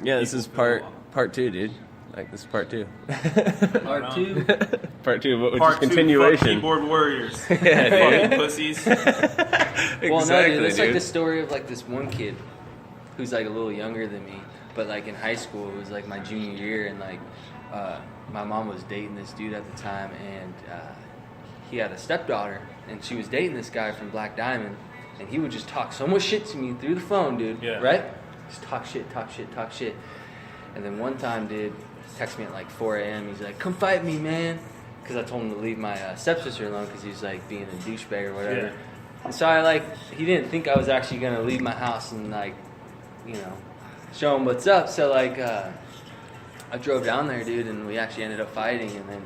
Yeah, this is part 2, dude. Like, this is part 2. Part 2? Part 2, but which Part is 2, continuation. fuck keyboard warriors. Yeah, fucking pussies. Exactly, Well, no, dude, it's dude. like the story of like this one kid who's like a little younger than me, but like in high school, it was like my junior year, and like my mom was dating this dude at the time, and he had a stepdaughter, and she was dating this guy from Black Diamond, and he would just talk so much shit to me through the phone, dude. Yeah. Right? Just talk shit. And then one time, dude, text me at like 4 a.m. He's like, "Come fight me, man," because I told him to leave my stepsister alone because he's like being a douchebag or whatever. Yeah. And so he didn't think I was actually gonna leave my house and like, you know, show him what's up. So like, I drove down there, dude, and we actually ended up fighting. And then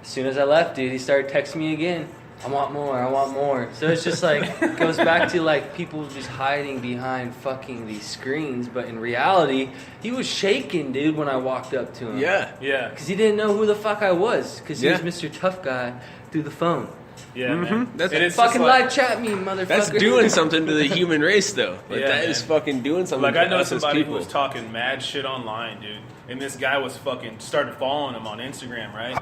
as soon as I left, dude, he started texting me again. I want more. So it's just like, it goes back to like people just hiding behind fucking these screens. But in reality, he was shaking, dude, when I walked up to him. Yeah. Yeah. Because he didn't know who the fuck I was. Because he Yeah. was Mr. Tough Guy through the phone. Yeah, man. That's And it's Fucking just like, live chat me, motherfucker. That's doing something to the human race, though. Like, Yeah, that is man. fucking doing something Like, to I know us as somebody who people. was talking mad shit online, dude. And this guy was fucking started following him on Instagram, right?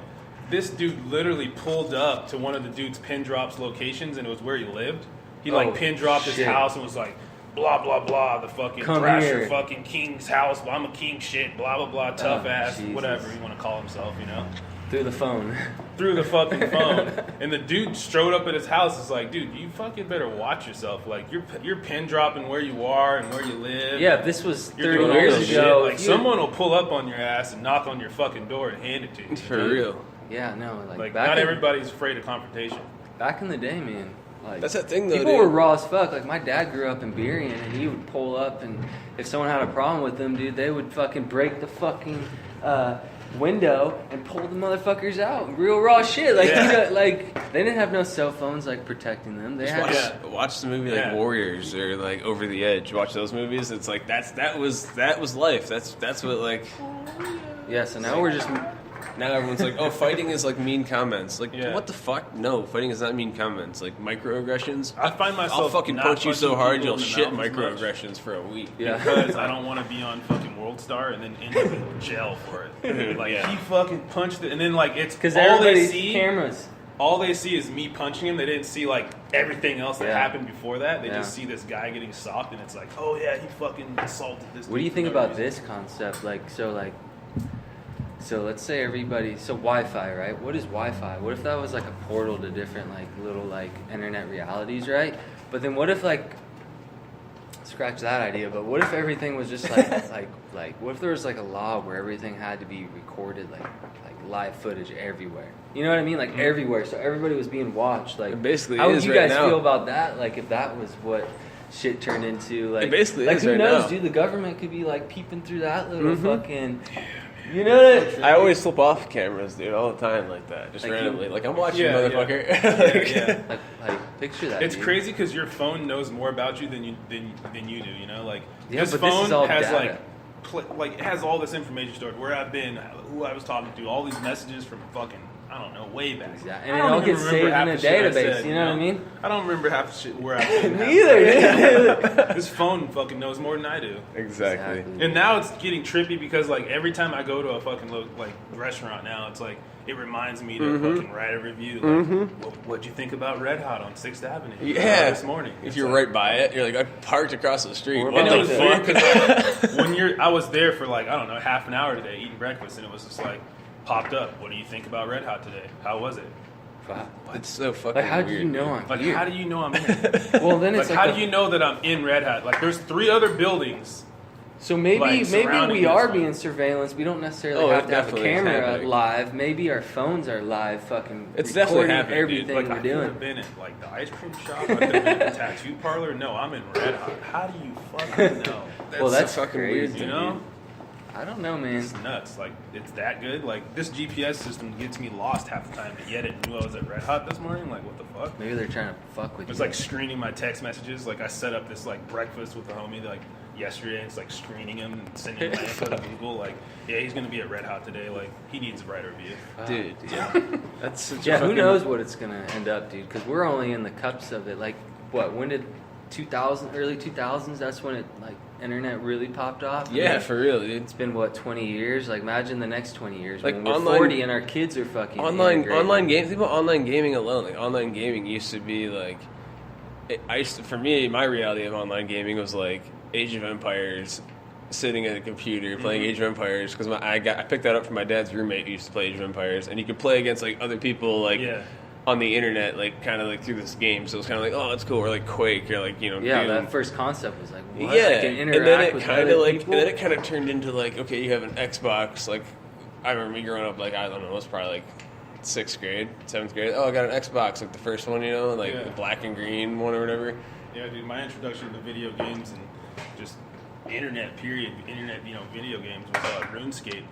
This dude literally pulled up to one of the dude's pin drops locations, and it was where he lived. He like pin dropped his shit. house and was like, blah blah blah, the fucking Come Thrasher here. fucking king's house. I'm a king shit. Blah blah blah, tough Oh, ass, Jesus. whatever you want to call himself, you know. Through the phone. Through the fucking phone, and the dude strode up at his house. It's like, dude, you fucking better watch yourself. Like you're pin dropping where you are and where you live. Yeah, if this was You're 30 doing all years this ago. shit. Like you- someone will pull up on your ass and knock on your fucking door and hand it to you. For dude. real. Yeah, no, Like back not in, everybody's afraid of confrontation. back in the day, man. Like, That's that thing, though, people dude. were raw as fuck. Like my dad grew up in Burien, and he would pull up, and if someone had a problem with them, dude, they would fucking break the fucking window and pull the motherfuckers out. Real raw shit. Like Yeah. you know, like they didn't have no cell phones like protecting them. They had watch- Watch the movie like Yeah. Warriors or like Over the Edge. Watch those movies. It's like that was life. That's what like yeah. So now we're just now everyone's like, oh, fighting is like mean comments. Like, Yeah. what the fuck? No, fighting is not mean comments. Like microaggressions. I find myself I'll fucking not punch you so punching hard people you'll in the shit mouth as much. microaggressions for a week. yeah. Because I don't want to be on fucking World Star and then end up in jail for it. Like Yeah. he fucking punched it, and then like it's Because all they everybody's see. cameras. All they see is me punching him. They didn't see like everything else that Yeah. happened before that. They Yeah. just see this guy getting socked, and it's like, oh yeah, he fucking assaulted this. What do you dude think for no about reason. this concept? So let's say everybody, so Wi-Fi, right? What is Wi-Fi? What if that was like a portal to different like little like internet realities, right? But then what if like, scratch that idea, but what if everything was just like, like what if there was like a law where everything had to be recorded like live footage everywhere? You know what I mean? Like everywhere. So everybody was being watched. Like It basically how would is you right guys now. feel about that? Like if that was what shit turned into, like It basically like is who right knows, now. dude? The government could be like peeping through that little fucking. You know what? I always flip off cameras, dude, all the time like that, just Like randomly. you- Like, I'm watching, Yeah, yeah. motherfucker. Yeah. Like picture that. It's dude. crazy because your phone knows more about you than you do. You know, like Yeah, this but this phone is all has data. like it has all this information stored. Where I've been, who I was talking to, all these messages from fucking I don't know way back. Exactly. I And it don't all even gets remember saved half in a the shit I database. said, You know what I mean? I don't remember half the shit where I've been. Me either. This phone fucking knows more than I do. Exactly. And now it's getting trippy because like every time I go to a fucking like restaurant now, it's like it reminds me to fucking write a review. Like, what'd you think about Red Hot on 6th Avenue? Yeah. This morning. If It's you're like- right by it, you're like, I parked across the street. We're What And about it the was to- fun because like, I was there for like I don't know half an hour today eating breakfast, and it was just like popped up. What do you think about Red Hot today? How was it? Wow. It's so fucking Like, how do weird, you know dude. I'm Like, here? how do you know I'm in? Well, then Like, it's like, how the- do you know that I'm in Red Hat? Like, there's 3 other buildings. So maybe like, surrounding we are this one? being surveillance. We don't necessarily Oh, have it to have a definitely is camera happening. live. Maybe our phones are live, fucking It's definitely recording happening, dude. everything Like, I we're could doing. have been at like the ice cream shop. I could have been at the tattoo parlor. No, I'm in Red Hot. How do you fucking know? Well, that's so fucking crazy. weird, You know? I don't know, man. It's nuts. Like, it's that good. Like, this GPS system gets me lost half the time, but yet it knew I was at Red Hot this morning. Like, what the fuck? Maybe they're trying to fuck with It's you. like screening my text messages. Like, I set up this like breakfast with the homie like yesterday. It's like screening him and sending him info to Google. Like, yeah, he's gonna be at Red Hot today. Like, he needs a write a review. Dude, yeah. That's such Yeah, a who fucking... knows what it's gonna end up, dude? Because we're only in the cups of it. Like, what? When did early 2000s. That's when it like internet really popped off. Yeah, for real, dude. It's been what 20 years. Like imagine the next 20 years. Like when we're online- 40 and our kids are fucking Online games. Think about online gaming alone. Like online gaming used to be like, for me, my reality of online gaming was like Age of Empires, sitting at a computer playing Age of Empires because I picked that up from my dad's roommate who used to play Age of Empires, and you could play against like other people like on the internet, like kind of like through this game. So it was kind of like, oh, that's cool, or like Quake, or like that first concept was like, what? yeah, I can and then interact it with kind other of like, people? and then it kind of turned into like, okay, you have an Xbox. Like I remember me growing up, like I don't know, it was probably like 6th grade, 7th grade. Oh, I got an Xbox, like the first one, like the black and green one or whatever. Yeah, dude, my introduction to video games and just internet video games was RuneScape.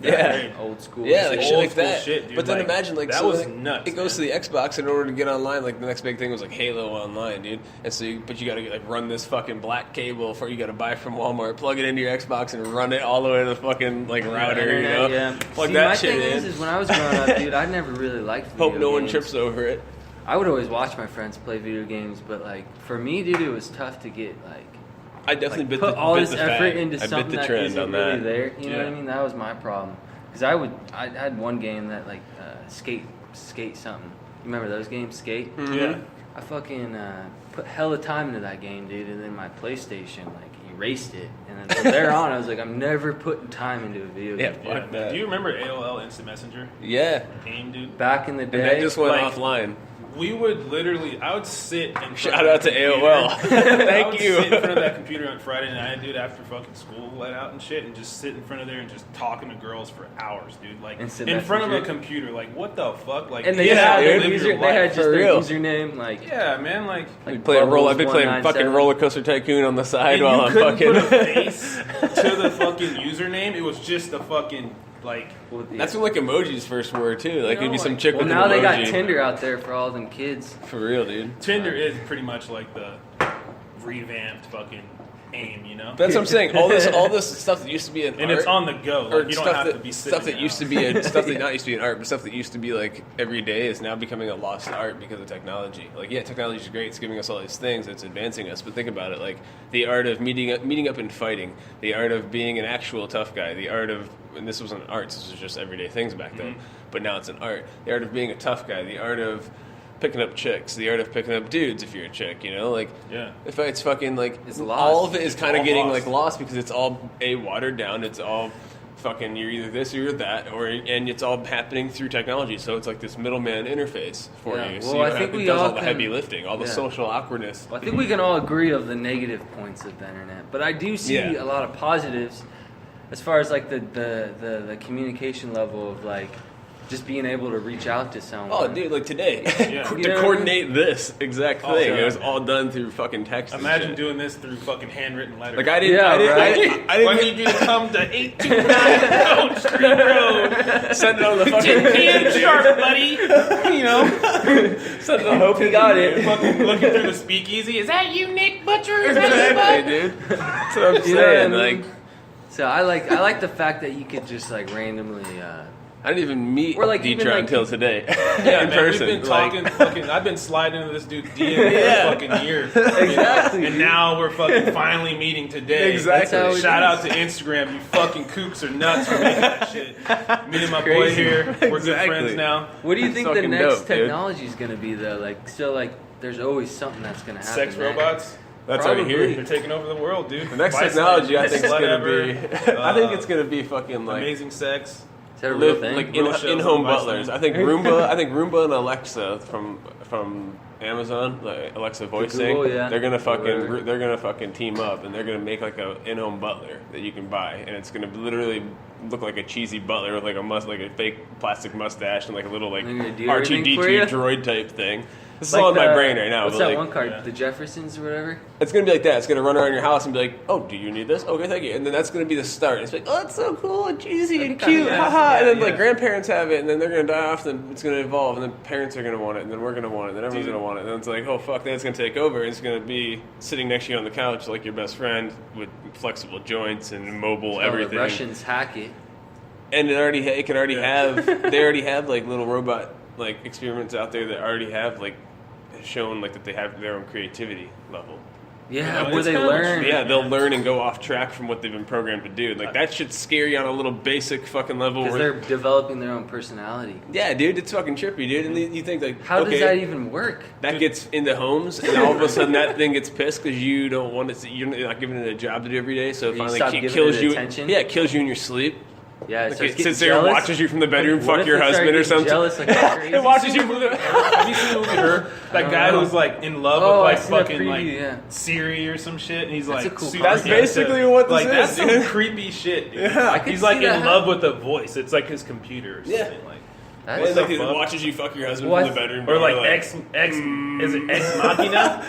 Yeah, old school. Yeah, like Old shit like school that. shit, dude. But then Like, imagine like that so was like, nuts. It goes to the Xbox in order to get online. Like the next big thing was like Halo Online, dude. And so, you gotta like run this fucking black cable you gotta buy from Walmart, plug it into your Xbox, and run it all the way to the fucking like router. Yeah. Plug See, that my shit thing in. is when I was growing up, dude, I never really liked video Hope no one games. trips over it. I would always watch my friends play video games, but like for me, dude, it was tough to get like. I definitely bit put the all bit this the effort fad. into I bit something the that trend isn't on really that. there. You know what I mean? That was my problem. Because I had one game that like skate something. You remember those games, Skate? Mm-hmm. Yeah. I fucking put hella time into that game, dude, and then my PlayStation like erased it, and then from there on, I was like, I'm never putting time into a video game. Yeah, fuck that. Do you remember AOL Instant Messenger? Yeah, AIM, dude. Back in the and day, that just went like, offline. We would literally, I would sit in front Shout of out to the computer. AOL. I Thank would you. sit in front of that computer on Friday night, dude, after fucking school let out and shit, and just sit in front of there and just talking to girls for hours, dude. Like, Instant in front of a Messenger. computer. Like, what the fuck? Like, and they Yeah, just had their dude. user, your they had life. just For their real. username, like Yeah, man, like... I'd play I'd be playing fucking 197. Roller Coaster Tycoon on the side And while you I'm couldn't fucking. put a face to the fucking username. It was just a fucking, like... Well, yeah. That's when like emojis first were too. Like it'd be some like- chick Well, with now an they got emoji. Tinder out there for all them kids. For real, dude. Tinder is pretty much like the revamped fucking AIM, you know? That's what I'm saying. All this stuff that used to be an And art, it's on the go. or Like, you don't stuff have that to be sitting stuff that in your used to house. be a, stuff that not used to be an art, but stuff that used to be like every day is now becoming a lost art because of technology. Like yeah, technology is great; it's giving us all these things, it's advancing us. But think about it: like the art of meeting up and fighting, the art of being an actual tough guy, the art of and this wasn't art; this was just everyday things back then. But now it's an art. The art of being a tough guy, the art of picking up chicks, the art of picking up dudes if you're a chick, like Yeah. if it's fucking like It's lost. all of it is It's kind of all getting lost. like lost because it's all watered down. It's all fucking you're either this or you're that, and it's all happening through technology. So it's like this middleman interface for Yeah. you. Well, So you I don't think have, we it does all all the can- heavy lifting, all the yeah. social awkwardness. Well, I think we can all agree of the negative points of the internet, but I do see Yeah. a lot of positives as far as like the communication level of like just being able to reach out to someone. Oh, dude, like today, Yeah. You know to what I coordinate this exact Oh, thing, yeah. it was all done through fucking text. and Imagine shit. doing this through fucking handwritten letters. Like I didn't, Yeah, I didn't, right? I didn't, I I didn't need you to come to 829 Coach Street Road. send it on the 10 fucking. p.m. sharp, buddy. You know? Send it I on hope he got it. Fucking looking through the speakeasy. Is that you, Nick Butcher? Is that you, bud? Exactly, dude. That's what I'm You know what I saying. mean? Like, So I like the fact that you could just like randomly. I didn't even meet Or, like, even, Detron like, until today. Yeah, in man, person. we've been like, talking fucking. I've been sliding into this dude's DM Yeah. for fucking years. Exactly. And now we're fucking finally meeting today. Exactly. That's how it Shout is. out to Instagram. You fucking kooks are nuts for making that shit. Me and my boy crazy. here, we're good Exactly. friends now. What do you It's think the fucking next dope, dude. technology is going to be though? Like still like there's always something that's going to happen. Sex next. robots. that's already Probably. They're here. taking over the world, dude. The next Vice technology, I Land, think, is best gonna slut be. ever. I think it's gonna be fucking like Amazing sex. Is that a real live, thing? like Real shows in-home on Vice butlers. Land. I think Roomba and Alexa from Amazon, like Alexa voice Google, thing. yeah. They're gonna Whatever. fucking team up, and they're gonna make like a in-home butler that you can buy, and it's gonna literally look like a cheesy butler with like a fake plastic mustache and like a little like They're gonna do R2D2 everything for you? droid type thing. This is Like all in my the- brain right now. What's but that like, one card? Yeah. The Jeffersons or whatever. It's gonna be like that. It's gonna run around your house and be like, "Oh, do you need this? Okay, thank you." And then that's gonna be the start. It's like, "Oh, it's so cool and cheesy and Kinda cute, nice. haha." And then Yeah, like yeah. grandparents have it, and then they're gonna die off. Then it's gonna evolve, and then parents are gonna want it, and then we're gonna want it, and then everyone's Dude. gonna want it. And then it's like, "Oh fuck!" Then it's gonna take over. And it's gonna be sitting next to you on the couch like your best friend with flexible joints and mobile Oh, everything. the Russians hack it. And it can already Yeah. have. They already have like little robot like experiments out there that already have like shown like that they have their own creativity level. Yeah, You know, where it's they kinda what learn. Yeah, they'll learn and go off track from what they've been programmed to do. Like, that should scare you on a little basic fucking level. Because Where, they're developing their own personality. yeah, dude, it's fucking trippy, dude. And you think, like, How okay, does that even work? that gets into homes, and all of a sudden that thing gets pissed because you don't want it. You're not giving it a job to do every day, so it You finally stop giving kills it you. attention? Yeah, it kills you in your sleep. Yeah, Like, it sits there and watches you from the bedroom, What fuck if your they start husband or getting something. jealous like crazy? It watches you from the. Have you seen the movie Her? That guy know. who's like in love Oh, with I like seen that fucking preview, like yeah. Siri or some shit, and he's That's like a cool super concept. That's basically what this like is, that's some dude. creepy shit, dude. Yeah. I could He's like see that in love with the voice. It's like his computer or something. Yeah. Like, That's It's like the it fuck? watches you fuck your husband What? from the bedroom, or door, like Ex is it Ex Machina?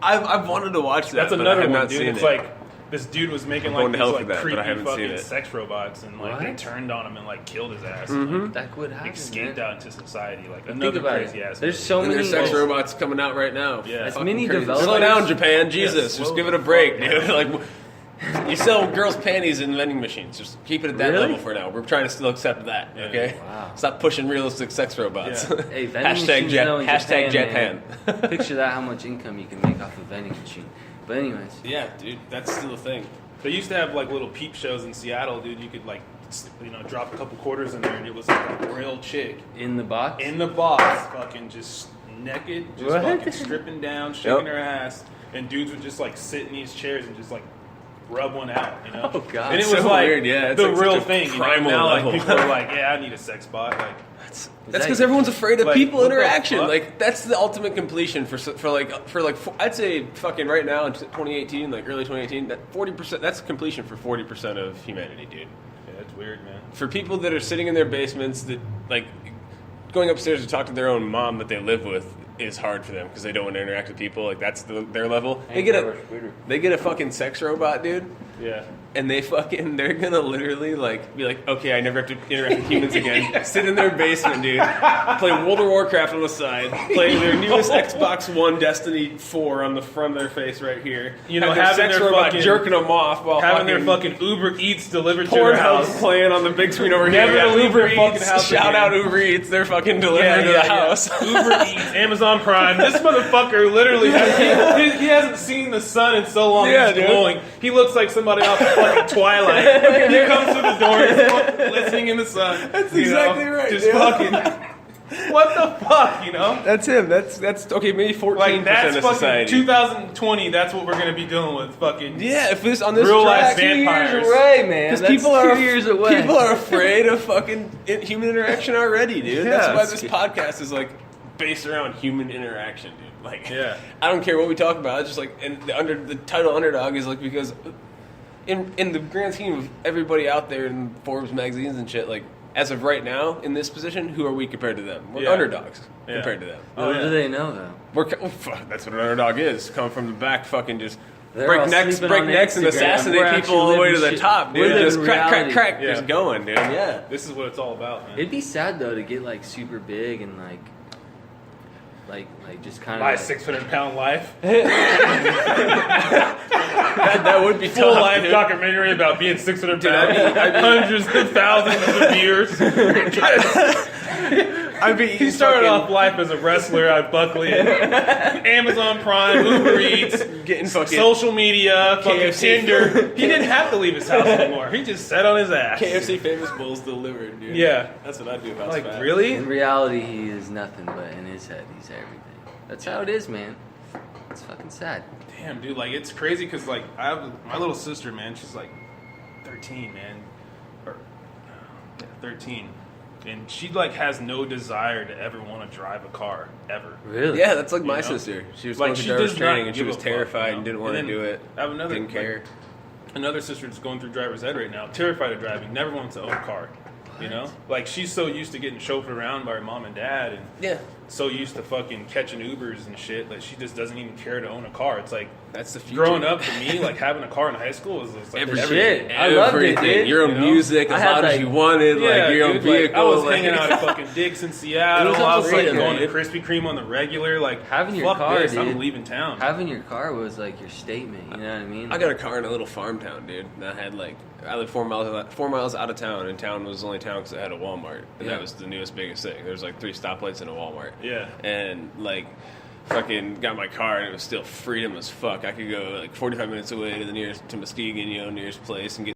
I've wanted to watch that. That's but I another have one, not dude. seen It's it. like this dude was making I'm like going to these hell like for that, but creepy I haven't seen fucking it. sex robots, and like they What? turned on him and like killed his ass. Mm-hmm. And, like, That would happen. escaped man. out into society. Like Think another about crazy it. ass. There's movie. so And many there's sex Well, robots coming out right now. Yeah. As Fucking many crazy. developers- Slow down, Japan. Jesus, slow just give it the a break, fuck dude. down. Like, you sell girls' panties in vending machines. Just keep it at that Really? level for now. We're trying to still accept that. Yeah. Okay. Wow. Stop pushing realistic sex robots. Yeah. Hey, vending hashtag machines Jet. though in Hashtag Japan, Japan. man. Picture that, how much income you can make off a vending machine. But anyways, Yeah, dude, that's still a thing. They used to have like little peep shows in Seattle, dude. You could like, drop a couple quarters in there, and it was like a real chick in the box. in the box, fucking just naked, just What? fucking stripping down, shaking Yep. her ass, and dudes would just like sit in these chairs and just like rub one out, you know? Oh, God. And it So was like weird, yeah, it's the like real such a thing. You know? primal Now like level. people are like, yeah, I need a sex bot. Like, That's that- because everyone's afraid of like, people what the interaction. fuck? Like that's the ultimate completion for I'd say fucking right now in 2018, like early 2018, that 40%. That's completion for 40% of humanity, dude. yeah, it's weird, man. For people that are sitting in their basements, that like going upstairs to talk to their own mom that they live with is hard for them because they don't want to interact with people. Like that's their level. They get a fucking sex robot, dude. Yeah. And they're gonna literally like be like, okay, I never have to interact with humans again. Sit in their basement, dude. Play World of Warcraft on the side. Play their newest Xbox One Destiny 4 on the front of their face right here. You know, Have their having sex their robot fucking- jerking them off while Having their fucking Uber Eats delivered to Pornhub their house. playing on the big screen over here. Never Yeah, to leave Uber their fucking Eats. house Shout again. out Uber Eats. They're fucking delivering to the house. Uber Eats, Amazon Prime. This motherfucker literally he hasn't seen the sun in so long. Yeah, He's dude. glowing. He looks like somebody off of fucking Twilight. He comes through the door, he's fucking listening in the sun. That's you know? exactly right, Just dude. fucking. What the fuck, you know? That's him. That's okay. Maybe 14% Like that's of fucking society. 2020. That's what we're gonna be dealing with. Fucking Yeah, if this on this Real track, life vampires. Years away, man. because That's people are 2 years away. People are afraid of fucking human interaction already, dude. Yeah, That's why it's- this podcast is like based around human interaction, dude. Like, Yeah. I don't care what we talk about. It's just like, and the title Underdog is like because in the grand scheme of everybody out there in Forbes magazines and shit, like as of right now in this position, who are we compared to them? We're Yeah. underdogs Yeah. compared to them. Oh, What yeah. do they know though? That's what an underdog is. Come from the back, fucking just They're break all necks, sleeping on and Instagram. assassinate We're people all the actually way to the living top, shit. dude. We're Just living crack, reality. crack, Yeah. just going, dude. Yeah. This is what it's all about, man. It'd be sad though to get like super big and like just kind of My like, 600-pound life. That would be Full tough, life dude. documentary about being 600 pounds, I mean- hundreds of thousands of years. I'd be He started off life as a wrestler at Buckley, Amazon Prime, Uber Eats, getting fucking social media, fucking KFC. Tinder. He didn't have to leave his house anymore. He just sat on his ass. KFC famous bowls delivered, dude. Yeah. That's what I'd do if I was Like, fat. really? in reality he is nothing, but in his head he's everything. That's how it is, man. It's fucking sad. Damn, dude, like, it's crazy because, like, I have my little sister, man. She's, like, 13, man. Or, 13. And she, like, has no desire to ever want to drive a car, ever. Really? Yeah, that's like my You know? sister. She was Like, going to she driver's does not training and she give was a fuck, terrified you know? and didn't want And to then do it. I have another, Didn't care. like, another sister that's going through driver's ed right now, terrified of driving, never wants to own a car. You know? Like, she's so used to getting chauffeured around by her mom and dad and Yeah. so used to fucking catching Ubers and shit that she just doesn't even care to own a car. It's like, That's the future. growing up to me, like, having a car in high school was just like Everything. Shit. I loved it, dude. Your own You know? music, I as had, loud as like- you wanted, Yeah, like your own dude, vehicle. I was like, hanging out at fucking Dick's in Seattle. It was I was like freedom, going to dude. Krispy Kreme on the regular. Like, Having your fuck car, this, dude. I'm leaving town. Having your car was like your statement, you know what I mean? I got a car in a little farm town, dude. And I had like I lived 4 miles out of town, and town was the only town because it had a Walmart, and Yeah. that was the newest biggest thing. There was like 3 stoplights and a Walmart. Yeah. And like fucking got my car and it was still freedom as fuck. I could go like 45 minutes away to the nearest, to Muskegon, nearest place and get